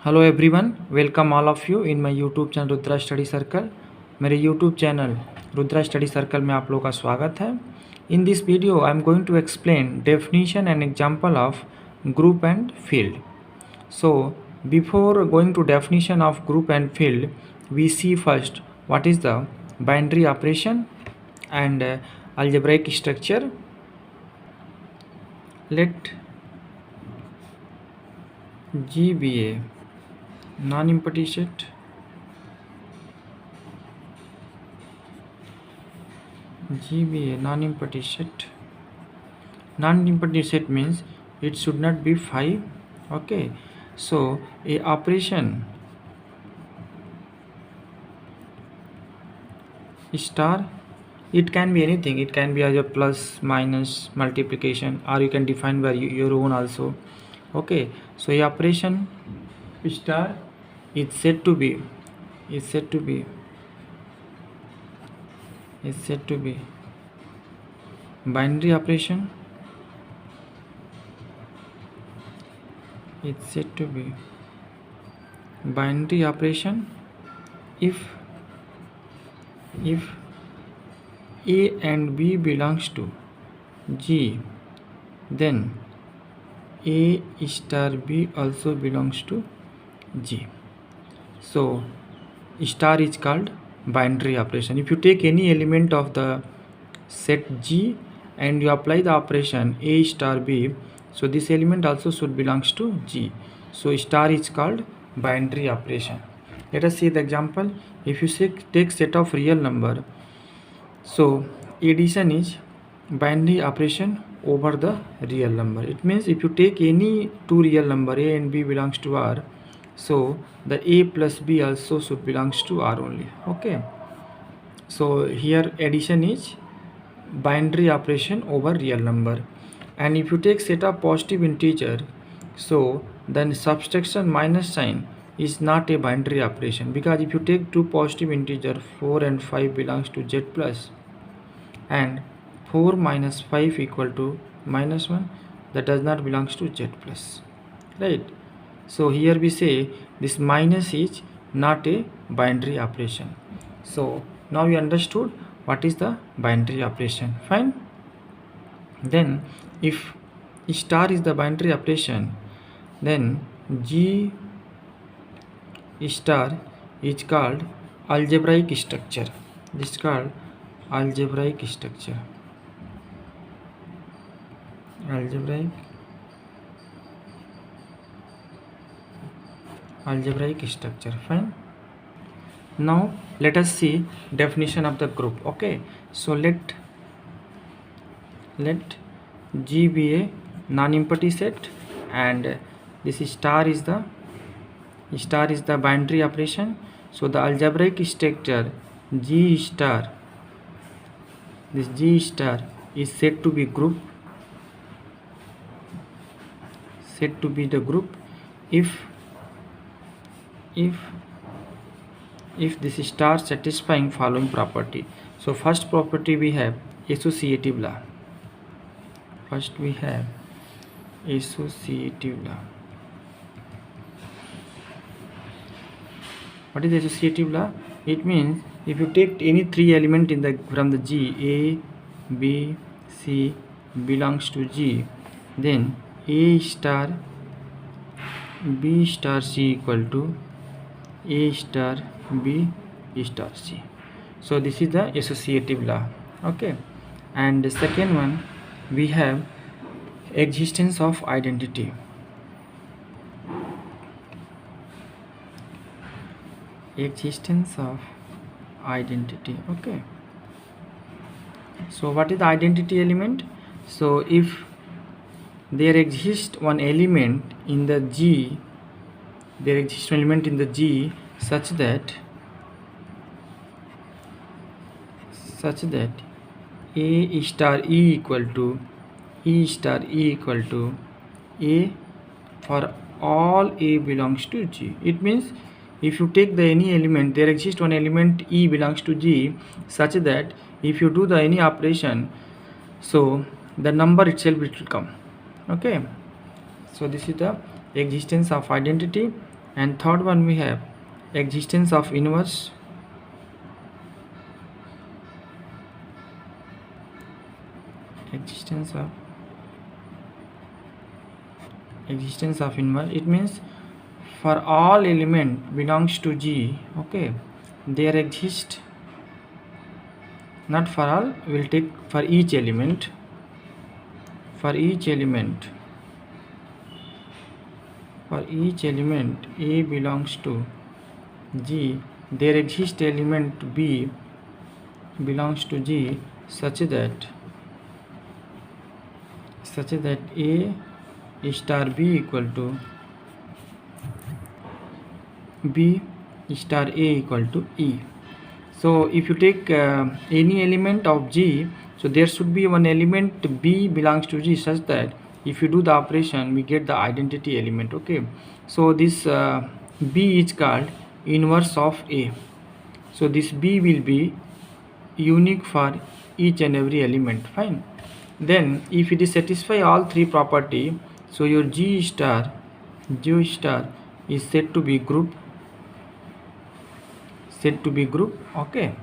Hello everyone, welcome all of you in my YouTube channel Rudra study circle. मेरे YouTube channel Rudra study circle में आप लोगों का स्वागत है। In this video I am going to explain definition and example of group and field. So before going to definition of group and field, we see first what is the binary operation and algebraic structure. Let G be a non-empty set non-empty set. Non-empty set means it should not be 5. Okay, so a operation star, it can be anything. It can be as a plus, minus, multiplication, or you can define by your own also. Okay, so a operation star is said to be binary operation. It's said to be binary operation if A and B belongs to G, then A star B also belongs to G. So star is called binary operation. If you take any element of the set G and you apply the operation A star B, so this element also should belongs to G. So star is called binary operation. Let us see the example. If you take set of real number, so addition is binary operation over the real number. It means if you take any two real number A and B belongs to R, so the A plus B also should belongs to R only. Okay, so here addition is binary operation over real number. And if you take set of positive integer, so then subtraction minus sign is not a binary operation, because if you take two positive integer 4 and 5 belongs to Z plus, and 4 minus 5 equal to minus 1, that does not belongs to Z plus, right? So here we say this minus is not a binary operation. So now you understood what is the binary operation. Fine. Then if star is the binary operation, then G star is called algebraic structure. This is called algebraic structure. Algebraic structure. Fine. Now let us see definition of the group. Okay, so let G be a non-empty set, and this star is the binary operation. So the algebraic structure G star, this G star is said to be group, said to be the group if this star satisfying following property. So first property we have associative law. First we have associative law. What is associative law? It means if you take any three element in the from the G, A, B, C belongs to G, then A star B star C equal to A star B star C. So this is the associative law. Okay, and the second one we have existence of identity. Existence of identity. Okay, so what is the identity element? So if there exists one element in the G, there exists an element in the G such that A star E equal to A for all A belongs to G. It means if you take the any element, there exists one element E belongs to G such that if you do the any operation, so the number itself it will come. Okay, so this is the existence of identity. And third one we have existence of inverse. Existence of inverse, it means for all element belongs to G, okay, there exist, not for all, we'll take for each element A belongs to G, there exists element B belongs to G such that A star B equal to B star A equal to E. So if you take any element of G, so there should be one element B belongs to G such that if you do the operation we get the identity element, okay. So this B is called inverse of A. So this B will be unique for each and every element, fine. Then if it is satisfy all three property, so your G star is said to be group, okay.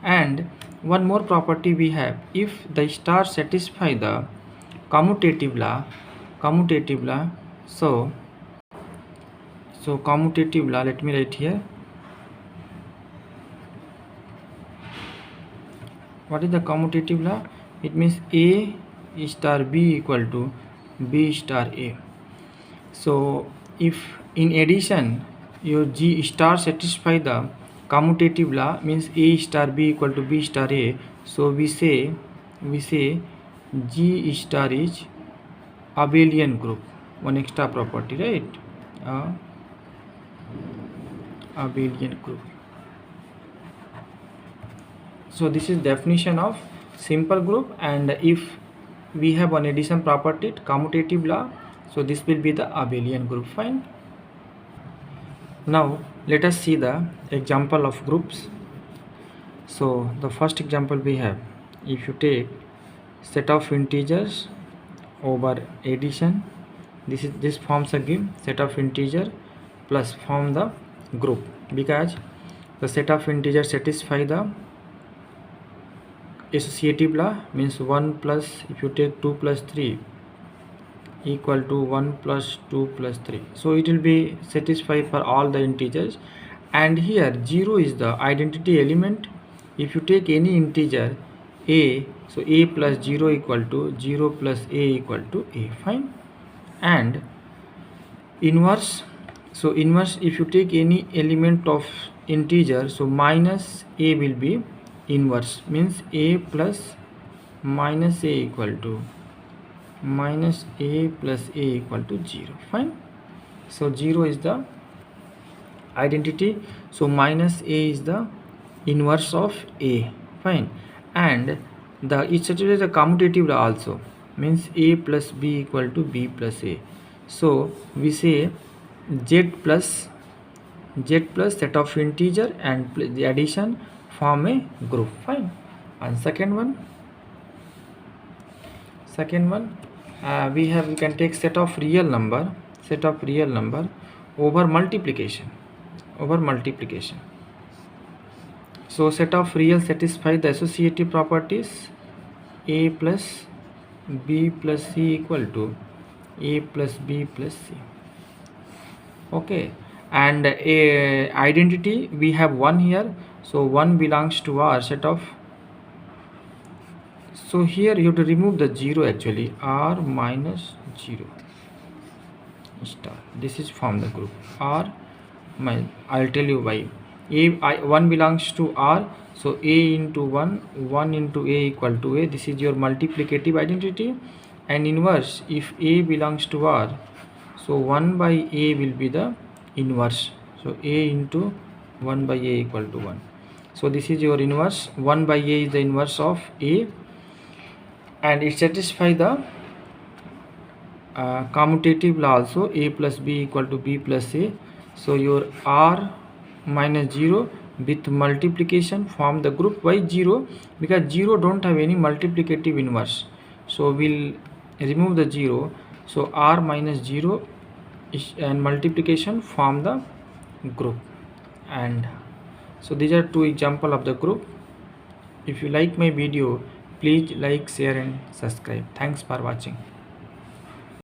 And one more property we have, if the star satisfy the commutative law, so commutative law, let me write here. What is the commutative law? It means A star B equal to B star A. So if in addition your G star satisfy the commutative law, means A star B equal to B star A, so we say G star is abelian group, one extra property, right? Abelian group. So this is definition of simple group, and if we have one addition property, commutative law, so this will be the abelian group, fine. Now let us see the example of groups. So the first example we have, if you take set of integers over addition, this forms a give set of integer plus form the group, because the set of integers satisfy the associative law, means 1 plus, if you take 2 plus 3 equal to 1 plus 2 plus 3, so it will be satisfied for all the integers. And here 0 is the identity element. If you take any integer A, so A plus 0 equal to 0 plus A equal to A, fine. And inverse, so inverse, if you take any element of integer, so minus A will be inverse, means A plus minus A equal to minus A plus A equal to 0, fine. So 0 is the identity, so minus A is the inverse of A, fine. And the it satisfies the commutative law also, means A plus B equal to B plus A. So we say Z plus set of integer and the addition form a group, fine. And second one we can take set of real number over multiplication. So set of real satisfy the associative properties A plus B plus C equal to A plus B plus C, okay. And a identity we have 1 here, so 1 belongs to R set of, so here you have to remove the 0 actually, R minus 0 star, this is from the group R. I'll tell you why. 1 belongs to R, so A into 1 into A equal to A, this is your multiplicative identity. And inverse, if A belongs to R, so 1 by A will be the inverse, so A into 1 by A equal to 1, so this is your inverse. 1 by A is the inverse of A, and it satisfies the commutative law also, A plus B equal to B plus A. So your R minus 0 with multiplication form the group. Why 0? Because 0 don't have any multiplicative inverse, so we'll remove the 0, so R minus 0 and multiplication form the group. And so these are two example of the group. If you like my video, please like, share and subscribe. Thanks for watching.